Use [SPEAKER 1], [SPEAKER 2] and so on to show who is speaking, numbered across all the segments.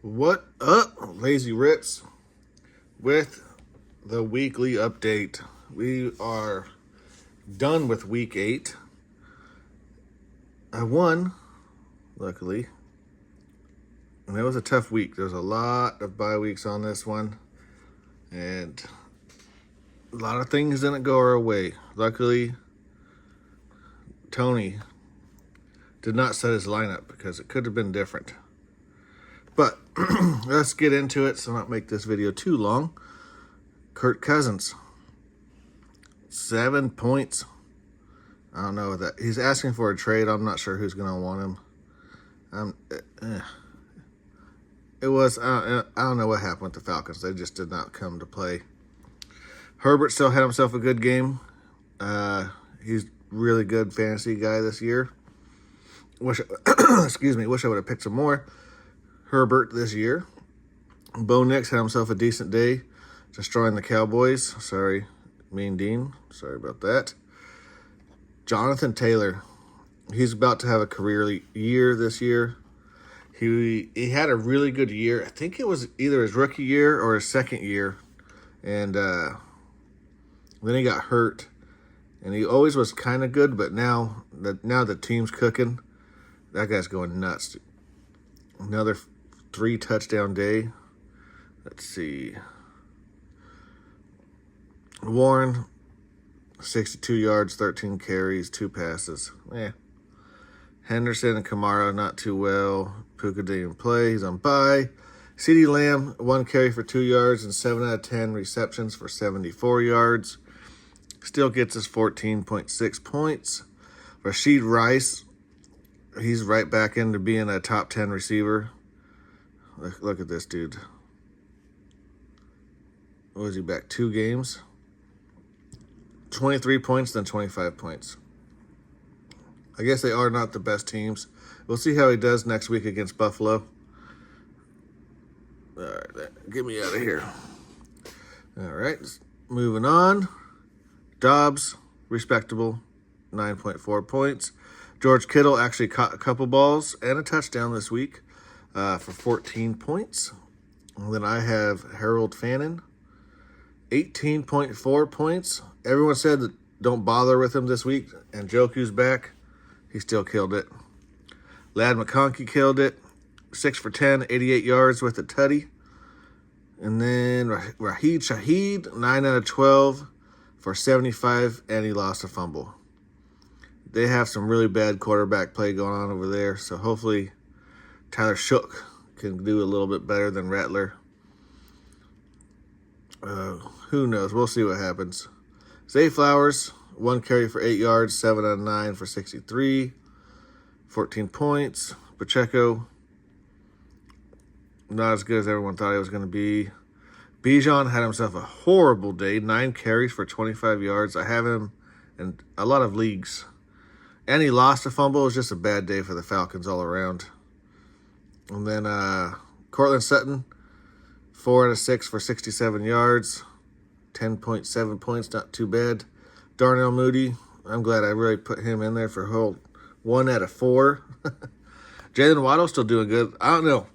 [SPEAKER 1] What up, Lazy Ritz, with the weekly update. We are done with week 8. I won, luckily, and it was a tough week. There's a lot of bye weeks on this one, and a lot of things didn't go our way. Luckily, Tony did not set his lineup because it could have been different. But let's get into it so not make this video too long. Kirk Cousins, 7 points. I don't know that he's asking for a trade. I'm not sure who's going to want him. It was I don't know what happened with the Falcons. They just did not come to play. Herbert still had himself a good game. He's really good fantasy guy this year. Wish I would have picked some more Herbert this year. Bo Nix had himself a decent day, destroying the Cowboys. Sorry, Mean Dean. Sorry about that. Jonathan Taylor, he's about to have a career year this year. He had a really good year. I think it was either his rookie year or his second year, and then he got hurt. And he always was kind of good, but now the team's cooking. That guy's going nuts. Another 3 touchdown day. Let's see. Warren, 62 yards, 13 carries, 2 passes. Henderson and Kamara, not too well. Puka didn't play. He's on bye. CeeDee Lamb, 1 carry for 2 yards and 7 out of 10 receptions for 74 yards. Still gets us 14.6 points. Rashid Rice, he's right back into being a top 10 receiver. Look at this dude. What was he back? 2 games? 23 points, then 25 points. I guess they are not the best teams. We'll see how he does next week against Buffalo. All right, get me out of here. All right, moving on. Dobbs, respectable, 9.4 points. George Kittle actually caught a couple balls and a touchdown this week for 14 points. And then I have Harold Fannin, 18.4 points. Everyone said that don't bother with him this week, and Njoku's back. He still killed it. Ladd McConkey killed it. 6 for 10, 88 yards with a tutty. And then Raheed Shaheed, 9 out of 12 for 75, and he lost a fumble. They have some really bad quarterback play going on over there, so hopefully Tyler Shook can do a little bit better than Rattler. Who knows? We'll see what happens. Zay Flowers, 1 carry for 8 yards, 7 out of 9 for 63, 14 points. Pacheco, not as good as everyone thought he was going to be. Bijan had himself a horrible day, 9 carries for 25 yards. I have him in a lot of leagues. And he lost a fumble. It was just a bad day for the Falcons all around. And then Cortland Sutton, 4 out of 6 for 67 yards, 10.7 points, not too bad. Darnell Mooney, I'm glad I really put him in there for a whole 1 out of 4. Jalen Waddle still doing good. I don't know.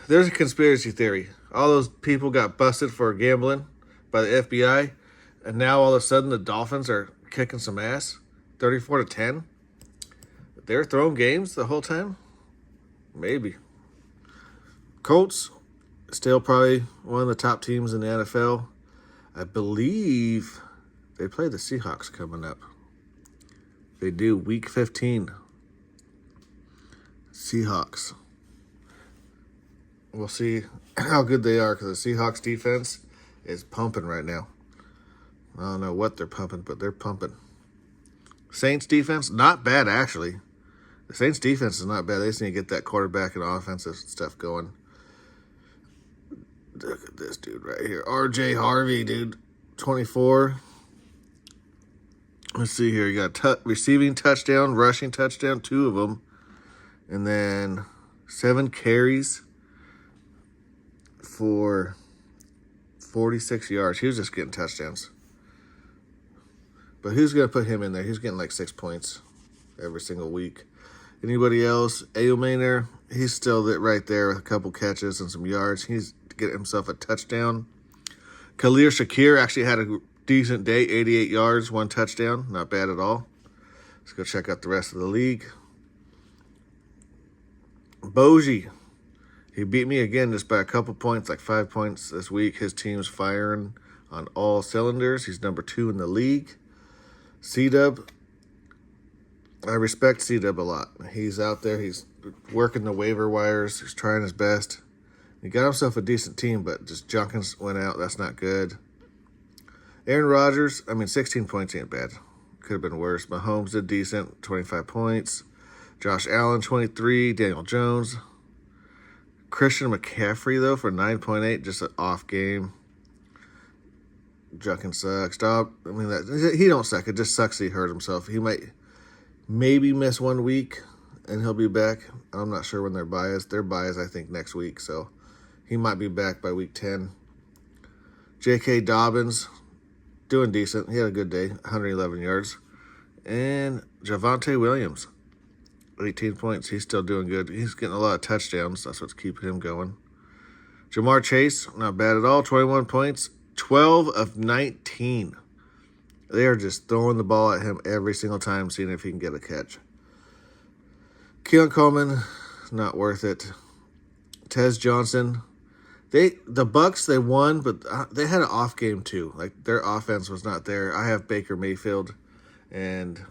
[SPEAKER 1] There's a conspiracy theory. All those people got busted for gambling by the FBI, and now all of a sudden the Dolphins are kicking some ass, 34-10. They're throwing games the whole time? Maybe. Colts, still probably one of the top teams in the NFL. I believe they play the Seahawks coming up. They do, week 15. Seahawks. We'll see how good they are because the Seahawks defense is pumping right now. I don't know what they're pumping, but they're pumping. Saints defense, not bad actually. The Saints defense is not bad. They just need to get that quarterback and offensive stuff going. Look at this dude right here. R.J. Harvey, dude. 24. Let's see here. You got receiving touchdown, rushing touchdown, 2 of them. And then 7 carries for 46 yards. He was just getting touchdowns. But who's going to put him in there? He's getting like 6 points every single week. Anybody else? Ayomaner, he's still right there with a couple catches and some yards. He's getting himself a touchdown. Khalil Shakir actually had a decent day, 88 yards, 1 touchdown. Not bad at all. Let's go check out the rest of the league. Boji, he beat me again just by a couple points, like 5 points this week. His team's firing on all cylinders. He's number 2 in the league. C-Dub, I respect C-Dub a lot. He's out there. He's working the waiver wires. He's trying his best. He got himself a decent team, but just Junkins went out. That's not good. Aaron Rodgers, 16 points ain't bad. Could have been worse. Mahomes did decent, 25 points. Josh Allen, 23. Daniel Jones. Christian McCaffrey, though, for 9.8. Just an off game. Junkins sucks. He don't suck. It just sucks that he hurt himself. He might maybe miss 1 week, and he'll be back. I'm not sure when their bye is. Their bye is, I think, next week, so he might be back by week 10. J.K. Dobbins, doing decent. He had a good day, 111 yards. And Javonte Williams, 18 points. He's still doing good. He's getting a lot of touchdowns. That's what's keeping him going. Jamar Chase, not bad at all, 21 points, 12 of 19. They are just throwing the ball at him every single time, seeing if he can get a catch. Keon Coleman, not worth it. Tez Johnson, the Bucks, they won, but they had an off game too. Like, their offense was not there. I have Baker Mayfield, and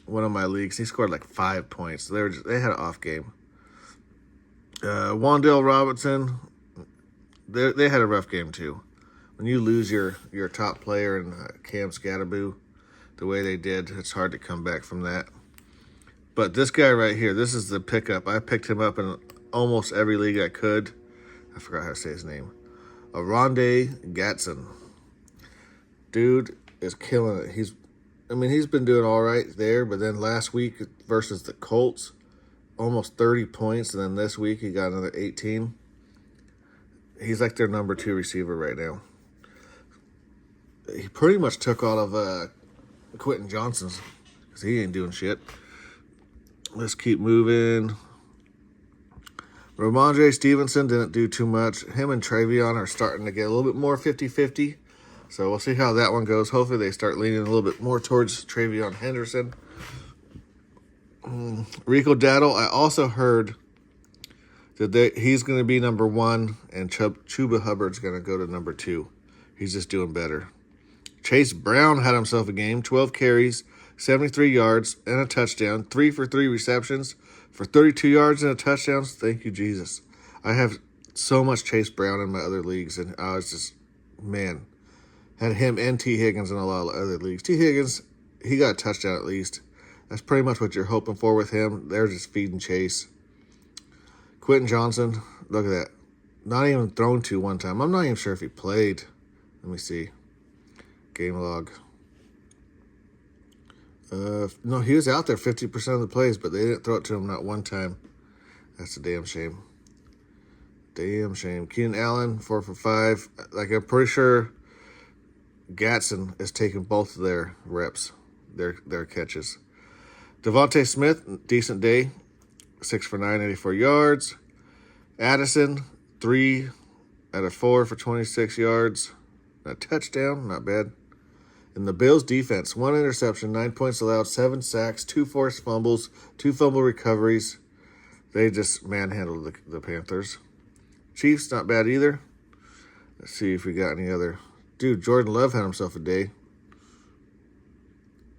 [SPEAKER 1] one of my leagues, he scored like 5 points. They had an off game. Wan'Dale Robinson, they had a rough game too. When you lose your top player in Cam Scatterboo the way they did, it's hard to come back from that. But this guy right here, this is the pickup. I picked him up in almost every league I could. I forgot how to say his name. Aronde Gatson. Dude is killing it. He's been doing all right there, but then last week versus the Colts, almost 30 points, and then this week he got another 18. He's like their number 2 receiver right now. He pretty much took all of Quentin Johnson's because he ain't doing shit. Let's keep moving. Ramondre Stevenson didn't do too much. Him and Travion are starting to get a little bit more 50-50. So we'll see how that one goes. Hopefully they start leaning a little bit more towards Travion Henderson. Rico Daddle, I also heard that he's going to be number 1 and Chuba Hubbard's going to go to number 2. He's just doing better. Chase Brown had himself a game, 12 carries, 73 yards, and a touchdown. 3 for 3 receptions for 32 yards and a touchdown. Thank you, Jesus. I have so much Chase Brown in my other leagues, and I was just, man, had him and T. Higgins in a lot of other leagues. T. Higgins, he got a touchdown at least. That's pretty much what you're hoping for with him. They're just feeding Chase. Quentin Johnson, look at that. Not even thrown to one time. I'm not even sure if he played. Let me see. Game log. No, he was out there 50% of the plays, but they didn't throw it to him not one time. That's a damn shame. Damn shame. Keenan Allen, 4 for 5. Like, I'm pretty sure Gatson is taking both of their reps, their catches. Devontae Smith, decent day. 6 for 9, 84 yards. Addison, 3 out of 4 for 26 yards. A touchdown, not bad. And the Bills' defense, 1 interception, 9 points allowed, 7 sacks, 2 forced fumbles, 2 fumble recoveries. They just manhandled the Panthers. Chiefs, not bad either. Let's see if we got any other. Dude, Jordan Love had himself a day.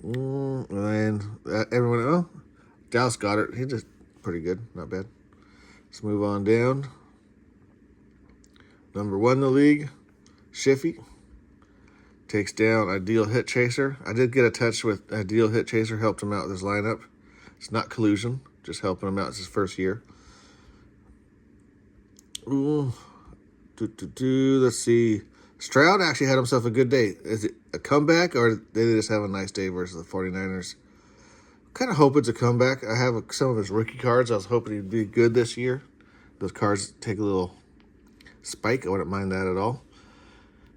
[SPEAKER 1] And everyone, Dallas Goedert, he just pretty good, not bad. Let's move on down. Number 1 in the league, Shiffy. Takes down Ideal Hit Chaser. I did get a touch with Ideal Hit Chaser, helped him out with his lineup. It's not collusion, just helping him out. It's his first year. Let's see. Stroud actually had himself a good day. Is it a comeback, or did they just have a nice day versus the 49ers? Kind of hope it's a comeback. I have some of his rookie cards. I was hoping he'd be good this year. Those cards take a little spike. I wouldn't mind that at all.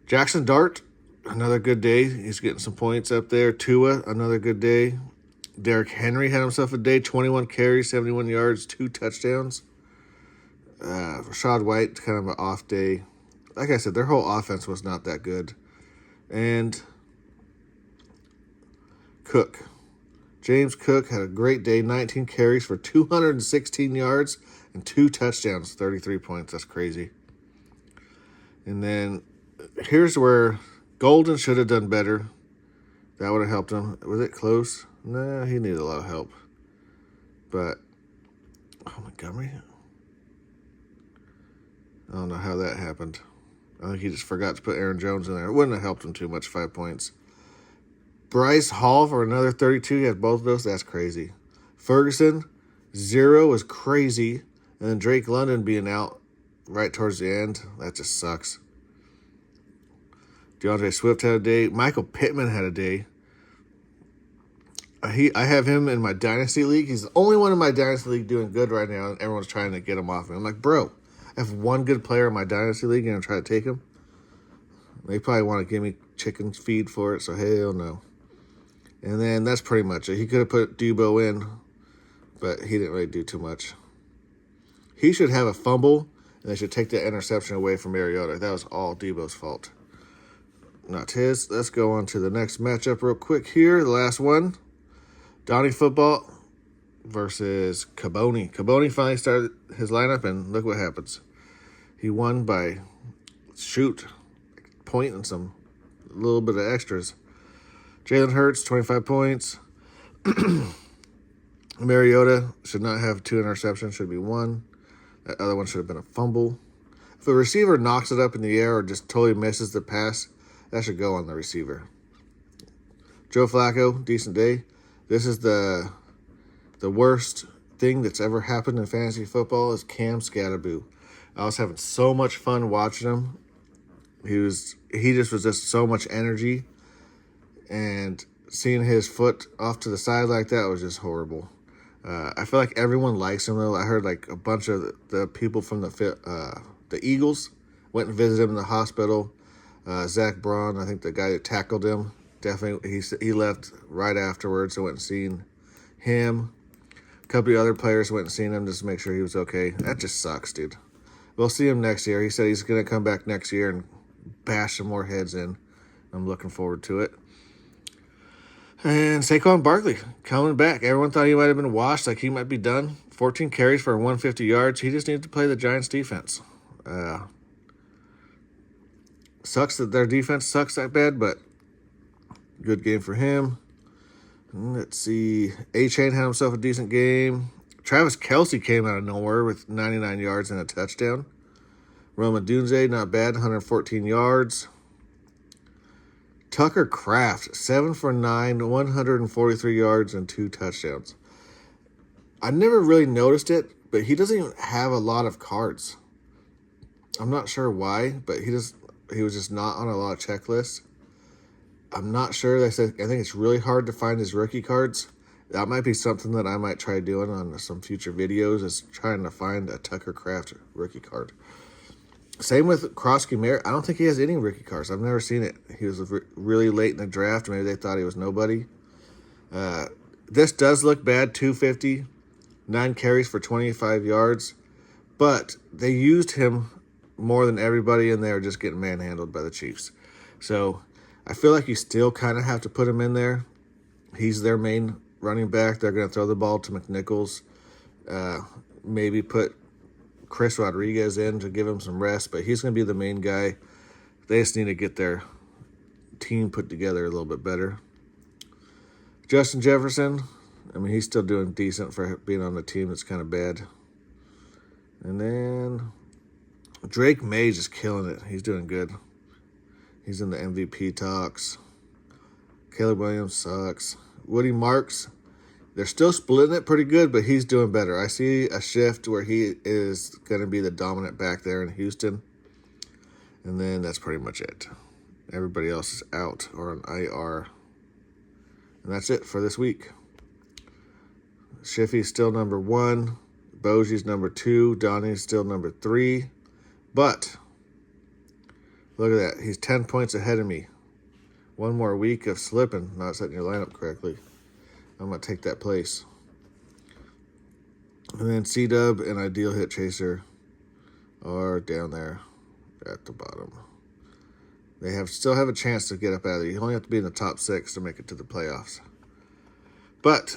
[SPEAKER 1] Jackson Dart, another good day. He's getting some points up there. Tua, another good day. Derrick Henry had himself a day, 21 carries, 71 yards, 2 touchdowns. Rashad White, kind of an off day. Like I said, their whole offense was not that good. And Cook. James Cook had a great day, 19 carries for 216 yards and 2 touchdowns, 33 points. That's crazy. And then here's where Golden should have done better. That would have helped him. Was it close? Nah, he needed a lot of help. But, oh, Montgomery? I don't know how that happened. I think he just forgot to put Aaron Jones in there. It wouldn't have helped him too much, 5 points. Bryce Hall for another 32. He had both of those. That's crazy. Ferguson, 0 was crazy. And then Drake London being out right towards the end. That just sucks. DeAndre Swift had a day. Michael Pittman had a day. I have him in my Dynasty League. He's the only one in my Dynasty League doing good right now, and everyone's trying to get him off me. I'm like, bro, I have one good player in my Dynasty League, and I'm trying to take him. They probably want to give me chicken feed for it, so hell no. And then that's pretty much it. He could have put Debo in, but he didn't really do too much. He should have a fumble, and they should take the interception away from Mariota. That was all Debo's fault. Not his. Let's go on to the next matchup real quick here. The last one. Donnie Football versus Caboni. Caboni finally started his lineup, and look what happens. He won by point and some little bit of extras. Jalen Hurts, 25 points. Mariota should not have 2 interceptions, should be 1. That other one should have been a fumble. If a receiver knocks it up in the air or just totally misses the pass, that should go on the receiver. Joe Flacco, decent day. This is the worst thing that's ever happened in fantasy football is Cam Scatterboo. I was having so much fun watching him. He just was so much energy. And seeing his foot off to the side like that was just horrible. I feel like everyone likes him, though. I heard like a bunch of the people from the Eagles went and visited him in the hospital. Zach Braun, I think the guy that tackled him, definitely he left right afterwards. I went and seen him. A couple of other players went and seen him just to make sure he was okay. That just sucks, dude. We'll see him next year. He said he's going to come back next year and bash some more heads in. I'm looking forward to it. And Saquon Barkley coming back. Everyone thought he might have been washed, like he might be done. 14 carries for 150 yards. He just needed to play the Giants' defense. Sucks that their defense sucks that bad, but good game for him. Let's see. A-Chain had himself a decent game. Travis Kelce came out of nowhere with 99 yards and a touchdown. Roma Dunze, not bad, 114 yards. Tucker Kraft, 7 for 9, 143 yards and 2 touchdowns. I never really noticed it, but he doesn't even have a lot of cards. I'm not sure why, but he was just not on a lot of checklists. I'm not sure. I think it's really hard to find his rookie cards. That might be something that I might try doing on some future videos, is trying to find a Tucker Kraft rookie card. Same with Krosky Merritt. I don't think he has any rookie cards. I've never seen it. He was really late in the draft. Maybe they thought he was nobody. This does look bad, 250, 9 carries for 25 yards. But they used him more than everybody, and they were just getting manhandled by the Chiefs. So I feel like you still kind of have to put him in there. He's their main running back. They're going to throw the ball to McNichols. Maybe put Chris Rodriguez in to give him some rest, but he's going to be the main guy. They just need to get their team put together a little bit better. Justin Jefferson, I mean, he's still doing decent for being on the team that's kind of bad. And then Drake May just killing it. He's doing good. He's in the MVP talks. Caleb Williams sucks. Woody Marks, they're still splitting it pretty good, but he's doing better. I see a shift where he is going to be the dominant back there in Houston. And then that's pretty much it. Everybody else is out or on IR. And that's it for this week. Shiffy's still number 1. Bogey's number 2. Donnie's still number 3. But look at that. He's 10 points ahead of me. One more week of slipping, not setting your lineup correctly. I'm going to take that place. And then C-Dub and Ideal Hit Chaser are down there at the bottom. They still have a chance to get up out of there. You only have to be in the top 6 to make it to the playoffs. But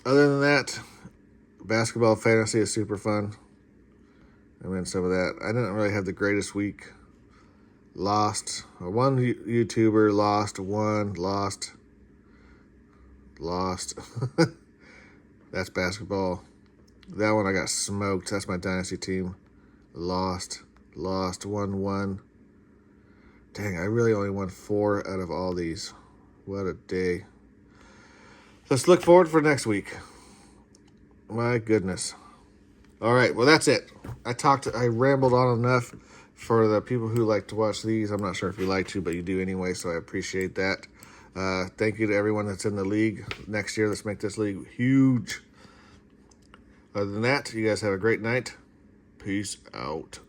[SPEAKER 1] other than that, basketball fantasy is super fun. I mean, some of that. I didn't really have the greatest week. Lost. One YouTuber lost. One lost. That's basketball. That one I got smoked. That's my dynasty team. Lost. 1-1. Dang, I really only won 4 out of all these. What a day. Let's look forward for next week. My goodness. All right, well, that's it. I rambled on enough for the people who like to watch these. I'm not sure if you like to, but you do anyway, so I appreciate that. Thank you to everyone that's in the league. Next year, let's make this league huge. Other than that, you guys have a great night. Peace out.